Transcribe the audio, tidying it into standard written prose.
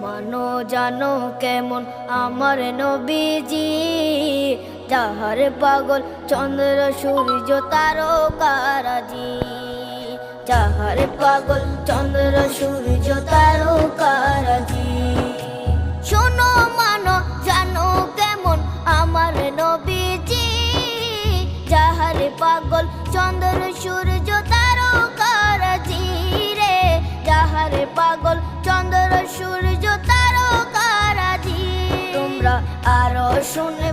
মানো জানো কেমন আমার নবীজি, যাহার পাগল চন্দ্র সূর্য তারকারাজি, যাহার পাগল চন্দ্র সূর্য তারকারাজি। শোনো মানো জানো কেমন আমার নবীজি, যাহার পাগল চন্দ্র সূর্য তারকারাজি রে, যাহার পাগল চন্দ্র সূর্য তারকারাজি। তোমরা আরো শুনে